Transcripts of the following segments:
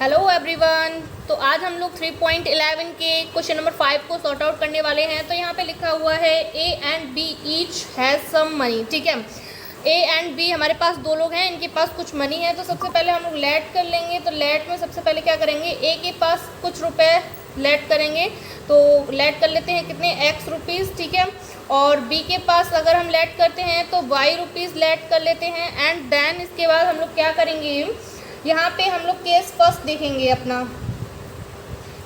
Hello everyone. तो आज हम लोग 3.11 के क्वेश्चन नंबर 5 को सॉर्ट आउट करने वाले हैं। तो यहाँ पे लिखा हुआ है A and B each has some money. ठीक है, ए एंड बी हमारे पास दो लोग हैं, इनके पास कुछ मनी है। तो सबसे पहले हम लोग लेट कर लेंगे। तो लेट में सबसे पहले क्या करेंगे, ए के पास कुछ रुपए लेट करेंगे। तो लेट कर लेते हैं कितने, एक्स रुपीज़। ठीक है, और बी के पास अगर हम लेट करते हैं तो वाई रुपीज़ लेट कर लेते हैं। एंड देन इसके बाद हम लोग क्या करेंगे, यहाँ पे हम लोग केस फर्स्ट देखेंगे अपना,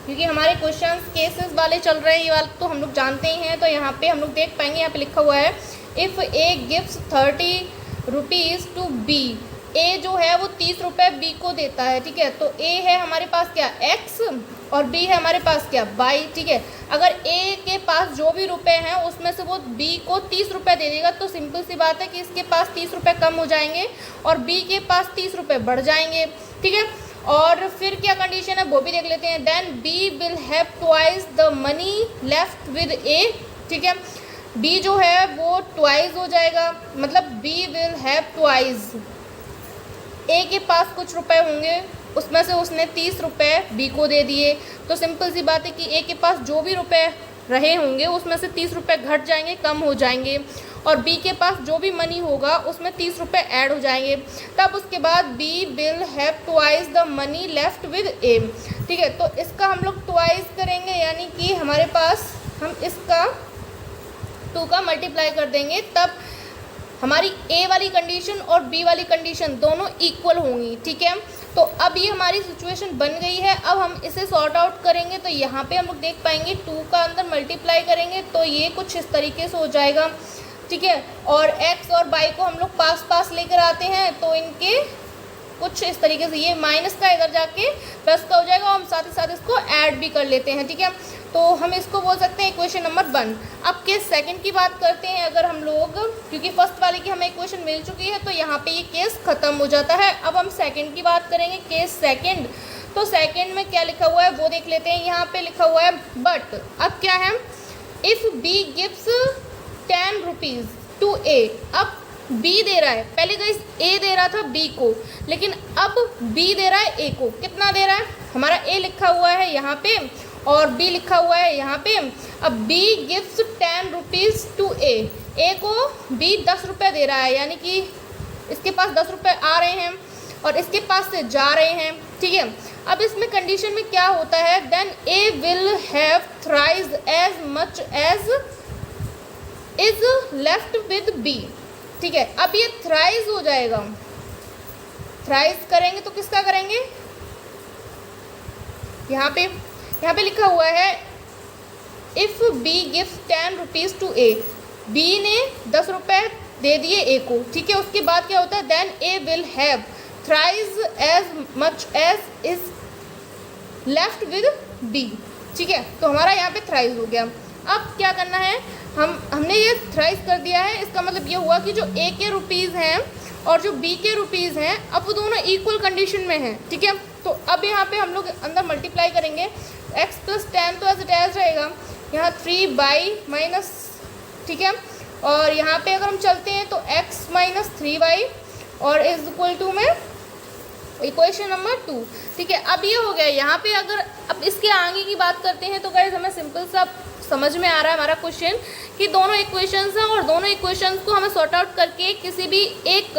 क्योंकि हमारे क्वेश्चंस केसेस वाले चल रहे हैं, ये वाला तो हम लोग जानते ही हैं। तो यहाँ पे हम लोग देख पाएंगे, यहाँ पे लिखा हुआ है if A gives 30 rupees to B. A जो है वो 30 रुपये बी को देता है। ठीक है, तो ए है हमारे पास क्या, एक्स, और बी है हमारे पास क्या, वाई। ठीक है, अगर ए के पास जो भी रुपए हैं उसमें से वो बी को 30 रुपये दे देगा, तो सिंपल सी बात है कि इसके पास 30 रुपये कम हो जाएंगे और बी के पास 30 रुपये बढ़ जाएंगे। ठीक है, और फिर क्या कंडीशन है वो भी देख लेते हैं। Then B will have twice the money left with A. ठीक है, बी जो है वो ट्वाइस हो जाएगा, मतलब बी विल हैव ट्वाइस। ए के पास कुछ रुपए होंगे, उसमें से उसने 30 रुपये बी को दे दिए, तो सिंपल सी बात है कि ए के पास जो भी रुपए रहे होंगे उसमें से 30 रुपये घट जाएंगे, कम हो जाएंगे, और बी के पास जो भी मनी होगा उसमें 30 रुपये ऐड हो जाएंगे। तब उसके बाद B will have twice the money left with A. ठीक है, तो इसका हम लोग ट्वाइस करेंगे, यानी कि हमारे पास हम इसका 2 का मल्टीप्लाई कर देंगे, तब हमारी ए वाली कंडीशन और बी वाली कंडीशन दोनों इक्वल होंगी। ठीक है, तो अब ये हमारी सिचुएशन बन गई है। अब हम इसे सॉर्ट आउट करेंगे, तो यहाँ पे हम लोग देख पाएंगे 2 का अंदर मल्टीप्लाई करेंगे तो ये कुछ इस तरीके से हो जाएगा। ठीक है, और x और y को हम लोग पास पास लेकर आते हैं, तो इनके कुछ इस तरीके से ये माइनस का इधर जाके प्लस का हो जाएगा, और हम साथ ही साथ इसको ऐड भी कर लेते हैं। ठीक है, तो हम इसको बोल सकते हैं इक्वेशन नंबर 1। अब केस सेकंड की बात करते हैं अगर हम लोग, क्योंकि फर्स्ट वाले की हमें इक्वेशन मिल चुकी है तो यहाँ पे ये केस ख़त्म हो जाता है। अब हम सेकंड की बात करेंगे, केस सेकंड। तो सेकंड में क्या लिखा हुआ है वो देख लेते हैं। यहाँ पे लिखा हुआ है बट, अब क्या है, if B gives 10 rupees to A. अब बी दे रहा है, पहले गाइस ए दे रहा था बी को, लेकिन अब बी दे रहा है ए को। कितना दे रहा है, हमारा ए लिखा हुआ है यहाँ पे और बी लिखा हुआ है यहाँ पे। अब बी गिव्स 10 रुपीज़ टू ए को बी 10 रुपये दे रहा है, यानी कि इसके पास 10 रुपये आ रहे हैं और इसके पास से जा रहे हैं। ठीक है, अब इसमें कंडीशन में क्या होता है, then A will have thrice as much as is left with B. ठीक है, अब ये थ्राइस हो जाएगा, थ्राइस करेंगे तो किसका करेंगे, यहाँ पे लिखा हुआ है if B gives 10 rupees to A. B ने 10 रुपये दे दिए ए को। ठीक है, उसके बाद क्या होता है, then A will have thrice as much as is left with B. ठीक है, तो हमारा यहाँ पे थ्राइस हो गया। अब क्या करना है, हमने ये थ्राइस कर दिया है, इसका मतलब ये हुआ कि जो ए के रुपीज़ हैं और जो बी के रुपीज़ हैं अब वो दोनों इक्वल कंडीशन में हैं। ठीक है, तो अब यहाँ पे हम लोग अंदर मल्टीप्लाई करेंगे, x + 10 तो एज इट एज रहेगा, यहाँ 3y माइनस। ठीक है, और यहाँ पे अगर हम चलते हैं तो x - 3y और इज इक्वल टू में इक्वेशन नंबर 2। ठीक है, अब ये हो गया। यहाँ पे अगर अब इसके आगे की बात करते हैं तो गाइस हमें सिंपल सा समझ में आ रहा है हमारा क्वेश्चन कि दोनों इक्वेशंस हैं और दोनों इक्वेशंस को हमें सॉर्ट आउट करके किसी भी एक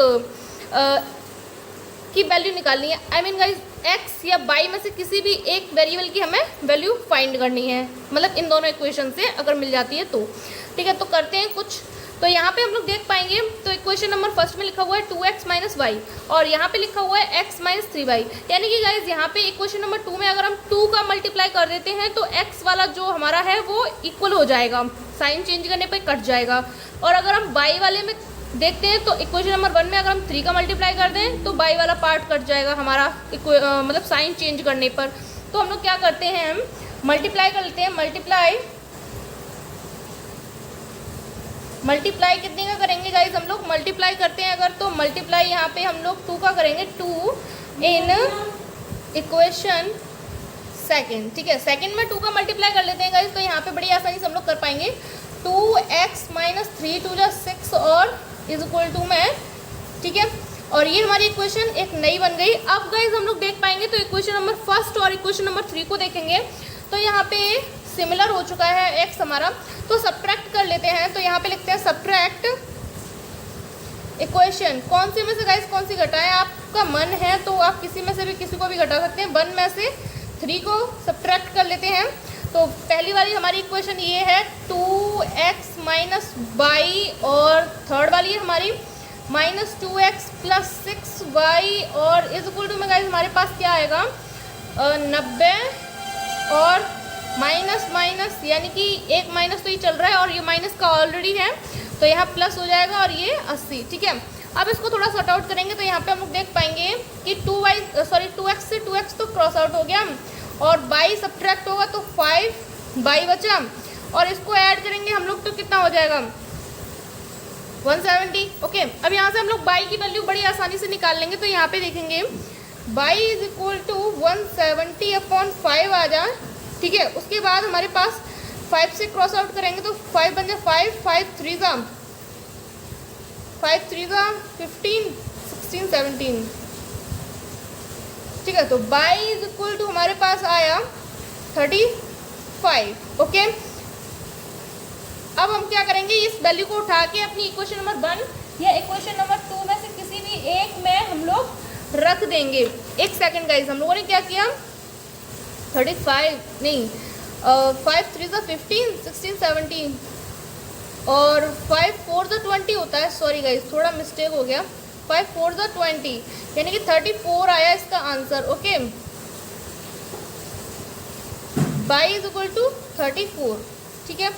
की वैल्यू निकालनी है। आई मीन गाइस x या y में से किसी भी एक वेरिएबल की हमें वैल्यू फाइंड करनी है, मतलब इन दोनों इक्वेशन से अगर मिल जाती है तो। ठीक है, तो करते हैं कुछ। तो यहाँ पे हम लोग देख पाएंगे, तो इक्वेशन नंबर फर्स्ट में लिखा हुआ है 2x - y और यहाँ पे लिखा हुआ है x - 3y, यानी कि गाइज यहाँ पे इक्वेशन नंबर 2 में अगर हम 2 का मल्टीप्लाई कर देते हैं तो x वाला जो हमारा है वो इक्वल हो जाएगा, साइन चेंज करने पे कट जाएगा। और अगर हम y वाले में देखते हैं तो इक्वेशन नंबर 1 में अगर हम 3 का मल्टीप्लाई कर दें तो y वाला पार्ट कट जाएगा हमारा, मतलब साइन चेंज करने पर। तो हम लोग क्या करते हैं, हम मल्टीप्लाई कर लेते हैं। मल्टीप्लाई कितने का करेंगे गाइज, हम लोग मल्टीप्लाई करते हैं अगर, तो मल्टीप्लाई यहाँ पे हम लोग 2 का करेंगे, 2 इन इक्वेशन सेकंड। ठीक है, सेकंड में 2 का मल्टीप्लाई कर लेते हैं गाइज, तो यहाँ पे बड़ी आसानी से हम लोग कर पाएंगे। 2x - 3 = 6 और इज इक्वल टू में। ठीक है, और ये हमारी इक्वेशन एक नई बन गई। अब गाइज हम लोग देख पाएंगे तो इक्वेशन नंबर फर्स्ट और इक्वेशन नंबर 3 को देखेंगे तो यहाँ पे सिमिलर हो चुका है एक्स हमारा, तो सब्ट्रैक्ट कर लेते हैं। तो यहाँ पे लिखते हैं सब्ट्रैक्ट इक्वेशन, कौन सी में से गाइज कौन सी घटाएं, आपका मन है तो आप किसी में से भी किसी को भी घटा सकते हैं। 1 में से 3 को सब्ट्रैक्ट कर लेते हैं। तो पहली वाली हमारी इक्वेशन ये है 2x माइनस वाई, और थर्ड वाली है हमारी -2x प्लस 6y, और इज इक्वल टू में गाइज हमारे पास क्या आएगा 90, और माइनस माइनस यानी कि एक माइनस तो ये चल रहा है और ये माइनस का ऑलरेडी है तो यहाँ प्लस हो जाएगा और ये 80। ठीक है, अब इसको थोड़ा सॉर्ट आउट करेंगे तो यहाँ पे हम लोग देख पाएंगे कि 2x से 2x तो क्रॉस आउट हो गया, और बाई सब्ट्रैक्ट होगा तो 5 बाई बचा, और इसको ऐड करेंगे हम लोग तो कितना हो जाएगा 170। ओके, अब यहाँ से हम लोग बाई की वैल्यू बड़ी आसानी से निकाल लेंगे। तो यहाँ पे देखेंगे बाई इज इक्वल टू 170/5 आ जाए। ठीक है, उसके बाद हमारे पास 5 से क्रॉस आउट करेंगे तो 5 बन जाए 5, 5 3 15, 16 17। ठीक है, तो बाई इज इक्वल टू हमारे पास आया 35। ओके, अब हम क्या करेंगे, इस वैल्यू को उठा के अपनी इक्वेशन नंबर 1 या इक्वेशन नंबर 2 में से किसी भी एक में हम लोग रख देंगे। एक सेकंड गाइज, हम लोगों ने क्या किया 35 नहीं 5 3 15, 16 17, और 5 4 20 होता है। सॉरी गाइज, थोड़ा मिस्टेक हो गया, 5 4 20 यानी कि 34 आया इसका answer. Okay, by is equal to 34। ठीक है,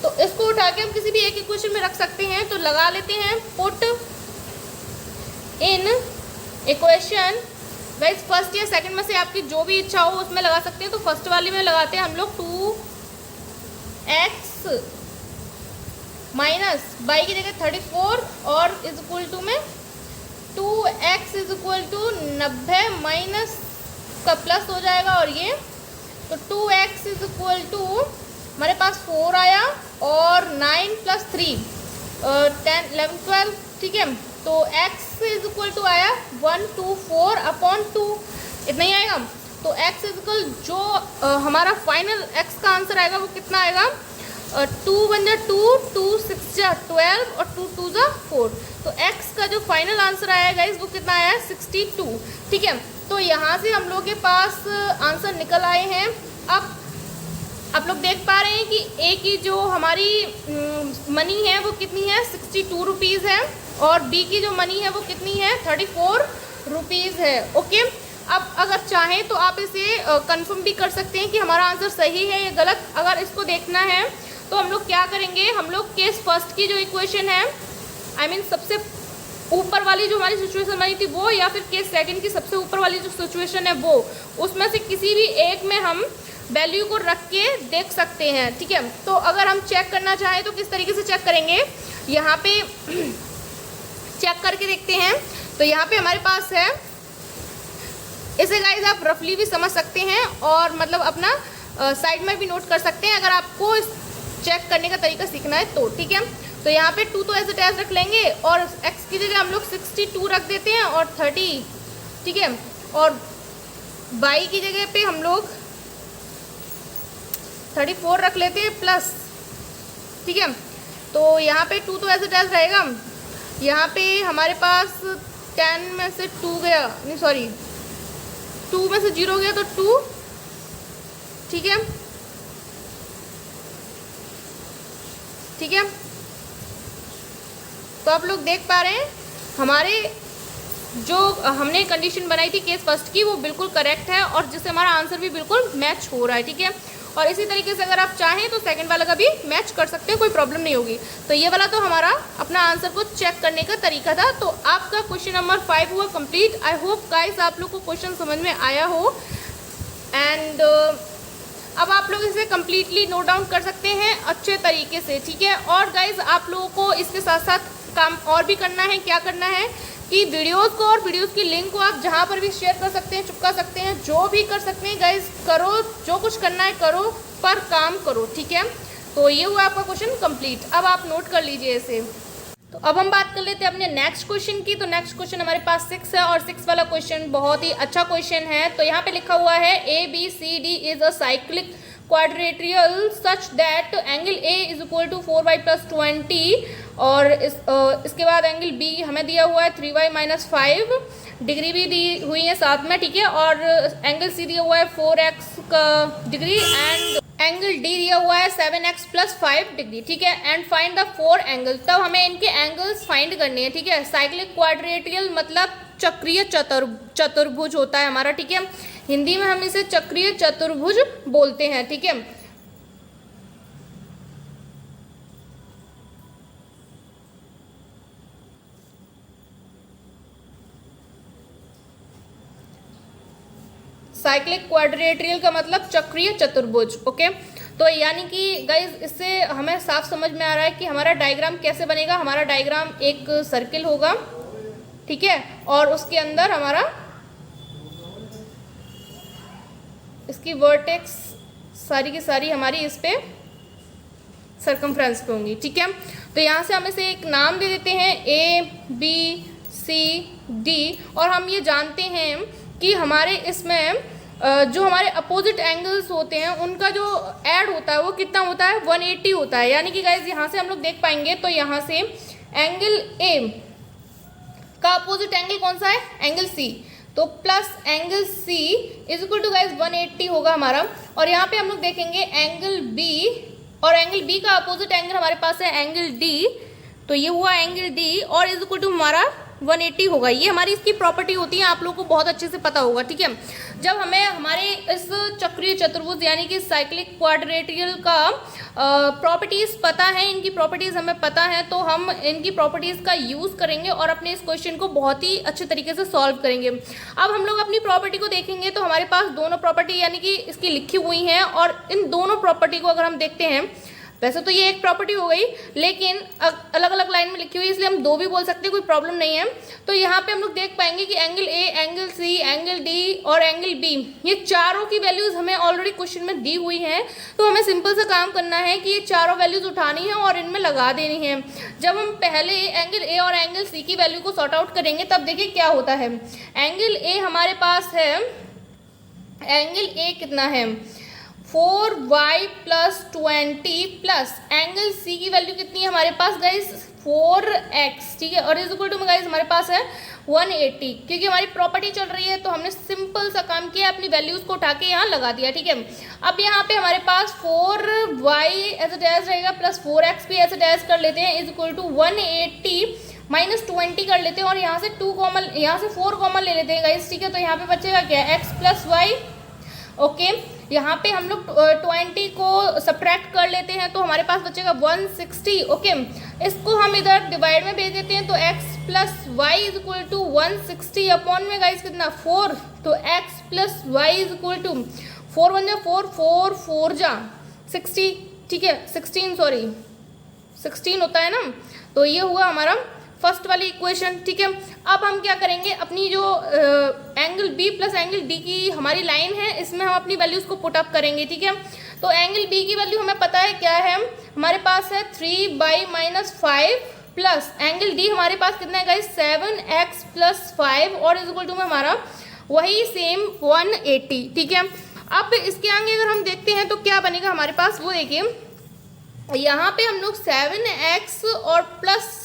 तो इसको उठा के हम किसी भी एक इक्वेशन में रख सकते हैं। तो लगा लेते हैं put in equation. Guys first या सेकंड में से आपकी जो भी इच्छा हो उसमें लगा सकते हैं। तो फर्स्ट वाले में लगाते हैं हम लोग 2x माइनस बाई की जगह 34 और इज इक्वल टू में 2x is equal to 90 minus का प्लस हो जाएगा, और ये तो 2x इज इक्वल टू हमारे पास 4 आया, और 9 प्लस 3 10 11 12। ठीक है, तो x इज इक्वल टू आया 124/2, इतना ही आएगा। तो x इज इक्वल जो हमारा फाइनल x का आंसर आएगा वो कितना आएगा 2 बन जा 2, 2 6 जा 12, और 2 2 जा 4। तो x का जो फाइनल आंसर आया गाइस वो कितना आया 62। ठीक है, तो यहाँ से हम लोग के पास आंसर निकल आए हैं। अब आप लोग देख पा रहे हैं कि ए की जो हमारी मनी है वो कितनी है 62 रुपीज़ है, और बी की जो मनी है वो कितनी है 34 रुपीज़ है। ओके, अब अगर चाहें तो आप इसे कंफर्म भी कर सकते हैं कि हमारा आंसर सही है या गलत। अगर इसको देखना है तो हम लोग क्या करेंगे, हम लोग केस फर्स्ट की जो इक्वेशन है सबसे ऊपर वाली जो हमारी सिचुएशन बनी थी वो, या फिर केस सेकंड की सबसे ऊपर वाली जो सिचुएशन है वो, उसमें से किसी भी एक में हम वैल्यू को रख के देख सकते हैं। ठीक है, तो अगर हम चेक करना चाहें तो किस तरीके से चेक करेंगे, यहाँ पे चेक करके देखते हैं। तो यहाँ पे हमारे पास है, इसे गाइस आप रफली भी समझ सकते हैं और मतलब अपना साइड में भी नोट कर सकते हैं अगर आपको चेक करने का तरीका सीखना है तो। ठीक है, तो यहाँ पे 2 तो एज इट एज रख लेंगे, और x की जगह हम लोग 62 रख देते हैं, और 30। ठीक है, और y की जगह पे हम लोग 34 रख लेते हैं प्लस। ठीक है, तो यहाँ पे 2 तो एज इट एज रहेगा। यहाँ पे हमारे पास 10 में से 2 गया, नहीं सॉरी 2 में से 0 गया तो 2। ठीक है, ठीक है, तो आप लोग देख पा रहे हैं हमारे जो हमने कंडीशन बनाई थी केस फर्स्ट की वो बिल्कुल करेक्ट है, और जिससे हमारा आंसर भी बिल्कुल मैच हो रहा है। ठीक है, और इसी तरीके से अगर आप चाहें तो सेकंड वाला का भी मैच कर सकते हैं, कोई प्रॉब्लम नहीं होगी। तो ये वाला तो हमारा अपना आंसर को चेक करने का तरीका था। तो आपका क्वेश्चन नंबर 5 हुआ कंप्लीट। आई होप गाइस आप लोग को क्वेश्चन समझ में आया हो, एंड अब आप लोग इसे कम्प्लीटली नोट डाउन कर सकते हैं अच्छे तरीके से। ठीक है, और गाइज आप लोगों को इसके साथ साथ काम और भी करना है। क्या करना है कि वीडियोस को और वीडियोस की लिंक को आप जहां पर भी शेयर कर सकते हैं, चिपका सकते हैं, जो भी कर सकते हैं गाइज करो, जो कुछ करना है करो, पर काम करो। ठीक है, तो ये हुआ आपका क्वेश्चन कंप्लीट। अब आप नोट कर लीजिए इसे। तो अब हम बात कर लेते हैं अपने नेक्स्ट क्वेश्चन की। तो नेक्स्ट क्वेश्चन हमारे पास 6 है और 6 वाला क्वेश्चन बहुत ही अच्छा क्वेश्चन है। तो यहाँ पे लिखा हुआ है ABCD is a cyclic quadrilateral such that angle A is equal to 4y + 20 और इसके बाद एंगल B हमें दिया हुआ है 3y - 5 डिग्री भी दी हुई है साथ में, ठीक है। और एंगल C दिया हुआ है 4x का डिग्री एंड एंगल D दिया हुआ है 7x + 5 डिग्री, ठीक है। एंड फाइंड द 4 एंगल, तब हमें इनके एंगल्स फाइंड करने हैं, ठीक है। साइक्लिक क्वाड्रेट्रियल मतलब चक्रीय चतुर्भुज होता है हमारा, ठीक है। हिंदी में हम इसे चक्रीय चतुर्भुज बोलते हैं, ठीक है। साइक्लिक क्वाड्रेट्रियल का मतलब चक्रीय चतुर्भुज, ओके। तो यानी कि गाइज इससे हमें साफ समझ में आ रहा है कि हमारा डायग्राम कैसे बनेगा। हमारा डायग्राम एक सर्किल होगा, ठीक है, और उसके अंदर हमारा इसकी वर्टेक्स सारी की सारी हमारी इस पे सर्कमफ्रेंस पे होंगी, ठीक है। तो यहाँ से हम इसे एक नाम दे देते हैं ABCD और हम ये जानते हैं कि हमारे इसमें जो हमारे अपोजिट एंगल्स होते हैं उनका जो ऐड होता है वो कितना होता है, 180 होता है। यानी कि गाइज यहाँ से हम लोग देख पाएंगे तो यहाँ से एंगल A का अपोजिट एंगल कौन सा है, एंगल C, तो plus angle C is equal to guys 180 होगा हमारा। और यहाँ पे हम लोग देखेंगे एंगल B और एंगल B का अपोजिट एंगल हमारे पास है एंगल D, तो ये हुआ एंगल D और इज इक्वल टू हमारा 180 होगा। ये हमारी इसकी प्रॉपर्टी होती है, आप लोगों को बहुत अच्छे से पता होगा, ठीक है। जब हमें हमारे इस चक्रीय चतुर्भुज यानी कि साइक्लिक क्वाड्रेट्रियल का प्रॉपर्टीज़ पता है, इनकी प्रॉपर्टीज़ हमें पता है, तो हम इनकी प्रॉपर्टीज़ का यूज़ करेंगे और अपने इस क्वेश्चन को बहुत ही अच्छे तरीके से सॉल्व करेंगे। अब हम लोग अपनी प्रॉपर्टी को देखेंगे तो हमारे पास दोनों प्रॉपर्टी यानी कि इसकी लिखी हुई हैं और इन दोनों प्रॉपर्टी को अगर हम देखते हैं, वैसे तो ये एक प्रॉपर्टी हो गई लेकिन अलग अलग लाइन में लिखी हुई इसलिए हम दो भी बोल सकते हैं, कोई प्रॉब्लम नहीं है। तो यहाँ पे हम लोग देख पाएंगे कि angle A, angle C, angle D और एंगल B ये चारों की वैल्यूज़ हमें ऑलरेडी क्वेश्चन में दी हुई हैं। तो हमें सिंपल सा काम करना है कि ये चारों वैल्यूज़ उठानी है और इनमें लगा देनी है। जब हम पहले एंगल A और एंगल C की वैल्यू को सॉर्ट आउट करेंगे तब देखिए क्या होता है। एंगल A हमारे पास है, एंगल A कितना है 4y + 20 प्लस एंगल C की वैल्यू कितनी है हमारे पास गाइज 4x, ठीक है। और इज इक्वल टू में गाइज हमारे पास है 180, क्योंकि हमारी प्रॉपर्टी चल रही है तो हमने सिंपल सा काम किया, अपनी वैल्यूज़ को उठा के यहाँ लगा दिया, ठीक है। अब यहाँ पे हमारे पास 4y एज डैश रहेगा प्लस 4x भी एज डैश कर लेते हैं, इज इक्वल टू 180 - 20 कर लेते हैं और यहाँ से 2 कॉमन, यहाँ से 4 कॉमन ले लेते हैं गाइज, ठीक है। तो यहाँ पे बचेगा क्या x + y, ओके। यहाँ पे हम लोग 20 को सब्ट्रैक्ट कर लेते हैं तो हमारे पास बचेगा 160, ओके। इसको हम इधर डिवाइड में भेज देते हैं तो x + y is equal to 160 upon में गाइस कितना 4, तो x + y is equal to 4 × 1 = 4, 4 × 4 = 60, ठीक है, 16 होता है ना। तो ये हुआ हमारा फर्स्ट वाली इक्वेशन, ठीक है। अब हम क्या करेंगे, अपनी जो एंगल B + एंगल D की हमारी लाइन है इसमें हम अपनी वैल्यूज़ को पुट अप करेंगे, ठीक है। तो एंगल B की वैल्यू हमें पता है क्या है, हमारे पास है 3y - 5 प्लस एंगल D हमारे पास कितना है गाइस 7x + 5 और इज इक्वल टू में हमारा वही सेम 180, ठीक है। अब इसके आगे अगर हम देखते हैं तो क्या बनेगा हमारे पास, वो देखिए यहाँ पे हम लोग 7x और plus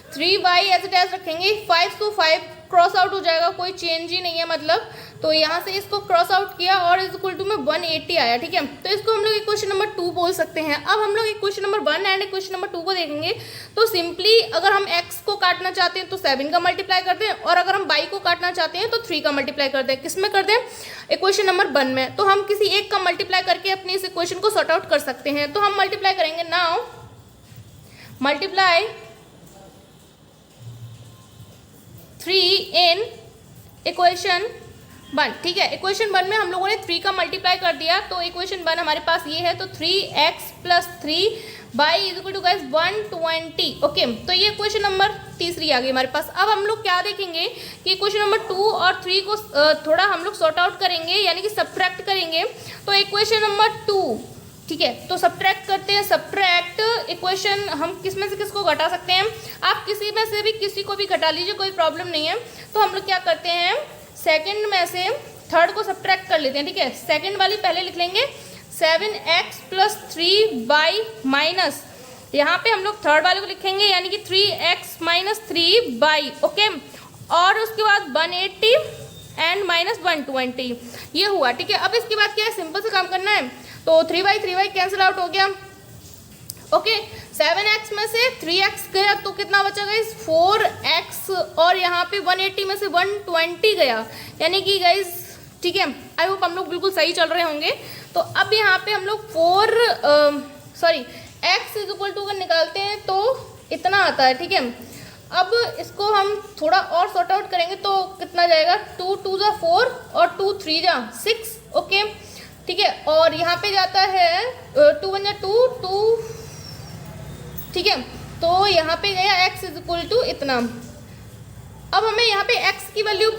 3y as it as रखेंगे, 5 तो 5 क्रॉस आउट हो जाएगा, कोई चेंज ही नहीं है मतलब। तो यहाँ से इसको क्रॉस आउट किया और इज इक्वल टू में 180 आया, ठीक है। तो इसको हम लोग इक्वेशन नंबर 2 बोल सकते हैं। अब हम लोग equation number 1 and equation number 2 को देखेंगे तो सिंपली अगर हम x को काटना चाहते हैं तो 7 का मल्टीप्लाई करते हैं और अगर हम y को काटना चाहते हैं तो 3 का मल्टीप्लाई करते हैं। किस में करते हैं, इक्वेशन नंबर 1 में। तो हम किसी एक का मल्टीप्लाई करके अपनी इस इक्वेशन को सॉर्ट आउट कर सकते हैं। तो हम मल्टीप्लाई करेंगे, नाउ मल्टीप्लाई 3 इन इक्वेशन 1, ठीक है। इक्वेशन 1 में हम लोगों ने 3 का मल्टीप्लाई कर दिया तो इक्वेशन 1 हमारे पास ये है, तो 3x + 3y is equal to guys 120, okay. तो ये इक्वेशन नंबर तीसरी आ गई हमारे पास। अब हम लोग क्या देखेंगे कि इक्वेशन नंबर 2 और 3 को थोड़ा हम लोग सॉर्ट आउट करेंगे यानी कि सब्ट्रैक्ट करेंगे। तो इक्वेशन नंबर 2 ठीक है। तो सब्ट्रैक्ट करते हैं, सब्ट्रैक्ट इक्वेशन हम किस में से किसको घटा सकते हैं, आप किसी में से भी किसी को भी घटा लीजिए, कोई प्रॉब्लम नहीं है। तो हम लोग क्या करते हैं, सेकंड में से थर्ड को सब्ट्रैक्ट कर लेते हैं, ठीक है। सेकंड वाली पहले लिख लेंगे 7x + 3y माइनस, यहाँ पे हम लोग थर्ड वाले को लिखेंगे यानी कि 3x - 3y, ओके। और उसके बाद 180 एंड -120 ये हुआ, ठीक है। अब इसके बाद क्या है, सिंपल से काम करना है। तो 3y कैंसिल आउट हो गया, ओके। 7x में से 3x गया तो कितना बचा गाइस, 4x, और यहाँ पे 180 में से 120 गया, यानी कि गाइस, ठीक है। आई होप हम लोग बिल्कुल सही चल रहे होंगे। तो अब यहाँ पे हम लोग x अगर निकालते हैं तो इतना आता है, ठीक है। अब इसको हम थोड़ा और सॉर्ट आउट करेंगे तो कितना जाएगा, 2 × 2 = 4 और 2 × 3 = 6, ओके, ठीक है। और यहाँ पे जाता है 2 × 1 = 2, ठीक है। तो यहाँ पे गया x = इतना। अब हमें यहाँ पे x की वैल्यू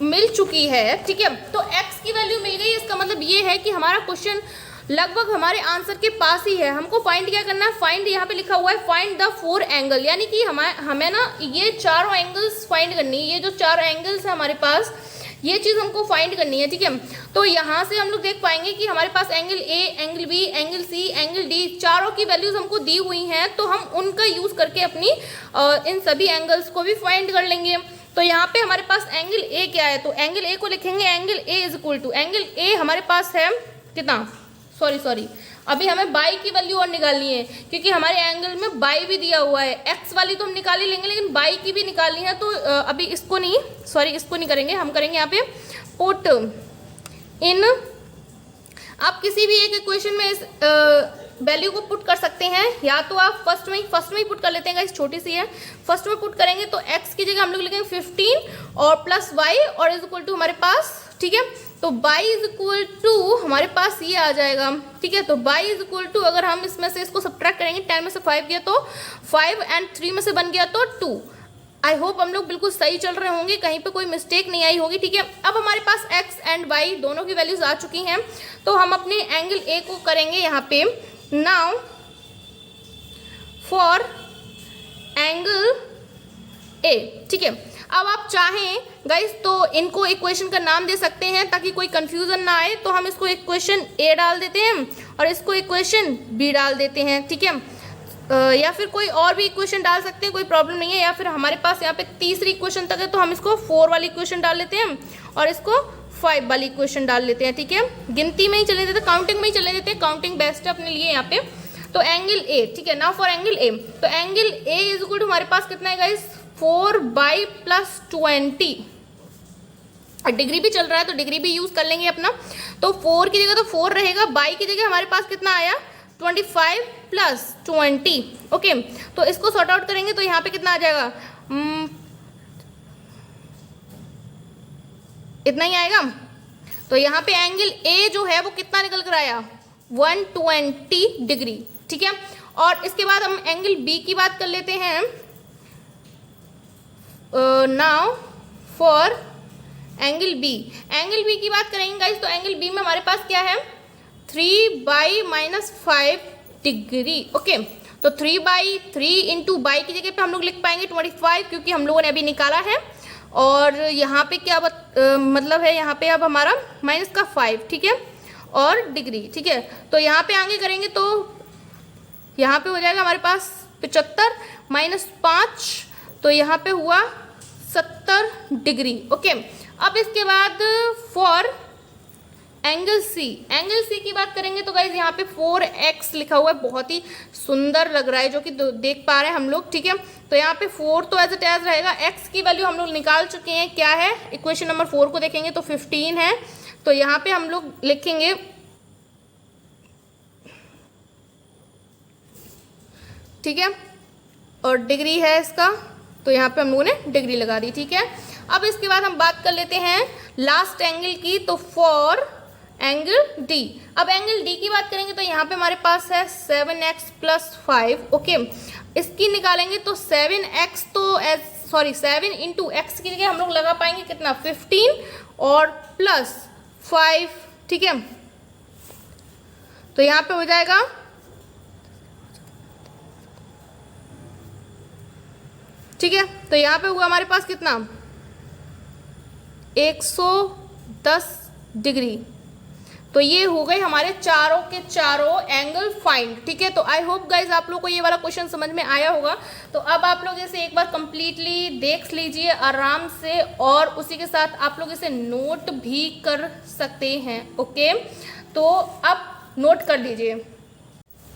मिल चुकी है, ठीक है। तो x की वैल्यू मिल गई, इसका मतलब ये है कि हमारा क्वेश्चन लगभग हमारे आंसर के पास ही है। हमको फाइंड क्या करना है, फाइंड यहाँ पे लिखा हुआ है फाइंड द 4 एंगल, यानी कि हमें ना ये चारों एंगल्स फाइंड करनी है। ये जो 4 एंगल्स है हमारे पास, ये चीज़ हमको फाइंड करनी है, ठीक है। तो यहाँ से हम लोग देख पाएंगे कि हमारे पास angle A, angle B, angle C, angle D, चारों की वैल्यूज हमको दी हुई हैं। तो हम उनका यूज़ करके अपनी इन सभी एंगल्स को भी फाइंड कर लेंगे। तो यहाँ पे हमारे पास एंगल ए क्या है, तो एंगल ए को लिखेंगे एंगल ए = एंगल ए हमारे पास है कितना, सॉरी अभी हमें बाई की वैल्यू और निकालनी है, क्योंकि हमारे एंगल में बाई भी दिया हुआ है। एक्स वाली तो हम निकाल ही लेंगे, लेकिन बाई की भी निकालनी है। तो अभी इसको नहीं करेंगे, हम करेंगे यहाँ पे पुट इन। आप किसी भी एक इक्वेशन में इस वैल्यू को पुट कर सकते हैं, या तो आप फर्स्ट में ही पुट कर लेते हैं, गाइस छोटी सी है। फर्स्ट में पुट करेंगे तो x की जगह हम लोग लिखेंगे 15 और प्लस y और = हमारे पास, ठीक है। तो y = हमारे पास ये आ जाएगा, ठीक है। तो y = अगर हम इसमें से इसको सब्ट्रैक्ट करेंगे, 10 में से 5 गया तो 5 एंड 3 में से बन गया तो 2। आई होप हम लोग बिल्कुल सही चल रहे होंगे, कहीं पे कोई मिस्टेक नहीं आई होगी, ठीक है। अब हमारे पास x एंड y दोनों की वैल्यूज आ चुकी हैं। तो हम अपने एंगल a को करेंगे यहाँ पे नाउ फॉर एंगल ए, ठीक है। अब आप चाहें गाइस तो इनको इक्वेशन का नाम दे सकते हैं ताकि कोई कंफ्यूजन ना आए। तो हम इसको इक्वेशन ए डाल देते हैं और इसको इक्वेशन बी डाल देते हैं, ठीक है। या फिर कोई और भी इक्वेशन डाल सकते हैं, कोई प्रॉब्लम नहीं है। या फिर हमारे पास यहाँ पे तीसरी इक्वेशन तक है तो हम इसको 4 वाली इक्वेशन डाल लेते हैं और इसको 5 वाली इक्वेशन डाल लेते हैं, ठीक है। गिनती में ही चले देते, काउंटिंग में ही चले देते हैं, काउंटिंग बेस्ट है अपने लिए यहाँ पे। तो एंगल ए, ठीक है, नाउ फॉर एंगल ए। तो एंगल ए = हमारे पास कितना है गाइस, 4 + 20। डिग्री भी चल रहा है तो डिग्री भी यूज कर लेंगे अपना। तो 4 की जगह तो 4 रहेगा, बाई की जगह हमारे पास कितना आया, 25 + 20, ओके। तो इसको सॉर्ट आउट करेंगे तो यहाँ पे कितना आ जाएगा, इतना ही आएगा। तो यहाँ पे एंगल ए जो है वो कितना निकल कर आया, 120 डिग्री, ठीक है। और इसके बाद हम एंगल बी की बात कर लेते हैं। Now for angle B, angle B की बात करेंगे गाइस तो एंगल बी में हमारे पास क्या है, 3/-5 डिग्री, ओके। तो 3/3 इंटू बाई की जगह पे हम लोग लिख पाएंगे 25, क्योंकि हम लोगों ने अभी निकाला है। और यहाँ पे क्या मतलब है, यहाँ पे अब हमारा -5, ठीक है, और डिग्री, ठीक है। तो यहाँ पे आगे करेंगे तो यहाँ पे हो जाएगा हमारे पास 75 - 5, तो यहाँ पे हुआ 70 डिग्री, ओके। अब इसके बाद for angle C, angle C की बात करेंगे तो गाइज यहाँ पे 4x लिखा हुआ है, बहुत ही सुंदर लग रहा है, जो कि देख पा रहे हैं हम लोग, ठीक है। तो यहाँ पे 4 तो एज इट एज रहेगा। x की वैल्यू हम लोग निकाल चुके हैं, क्या है, इक्वेशन नंबर 4 को देखेंगे तो 15 है। तो यहाँ पे हम लोग लिखेंगे, ठीक है, और डिग्री है इसका, तो यहाँ पे हम लोगों ने डिग्री लगा दी, ठीक है। अब इसके बाद हम बात कर लेते हैं लास्ट एंगल की, तो फॉर एंगल डी। अब एंगल डी की बात करेंगे तो यहाँ पे हमारे पास है 7x + 5, ओके। इसकी निकालेंगे तो 7x तो 7 इंटू एक्स की जगह हम लोग लगा पाएंगे कितना, 15 और +5, ठीक है। तो यहाँ पे हो जाएगा ठीक है। तो यहाँ पे हुआ हमारे पास कितना 110 डिग्री। तो ये हो गए हमारे चारों के चारों एंगल फाइंड। ठीक है, तो आई होप गाइज आप लोग को ये वाला क्वेश्चन समझ में आया होगा। तो अब आप लोग इसे एक बार कंप्लीटली देख लीजिए आराम से, और उसी के साथ आप लोग इसे नोट भी कर सकते हैं। ओके, तो अब नोट कर लीजिए।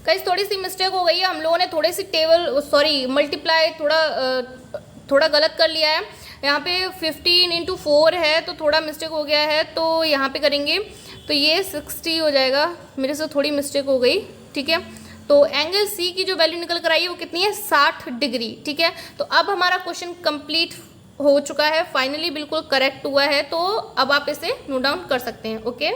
गाइज थोड़ी सी मिस्टेक हो गई है, हम लोगों ने थोड़ी सी मल्टीप्लाई थोड़ा गलत कर लिया है। यहाँ पे 15 × 4 है तो थोड़ा मिस्टेक हो गया है, तो यहाँ पे करेंगे तो ये 60 हो जाएगा। मेरे से थोड़ी मिस्टेक हो गई। ठीक है, तो एंगल सी की जो वैल्यू निकल कर आई है वो कितनी है 60 डिग्री। ठीक है, तो अब हमारा क्वेश्चन कंप्लीट हो चुका है, फाइनली बिल्कुल करेक्ट हुआ है। तो अब आप इसे नोट डाउन कर सकते हैं। ओके।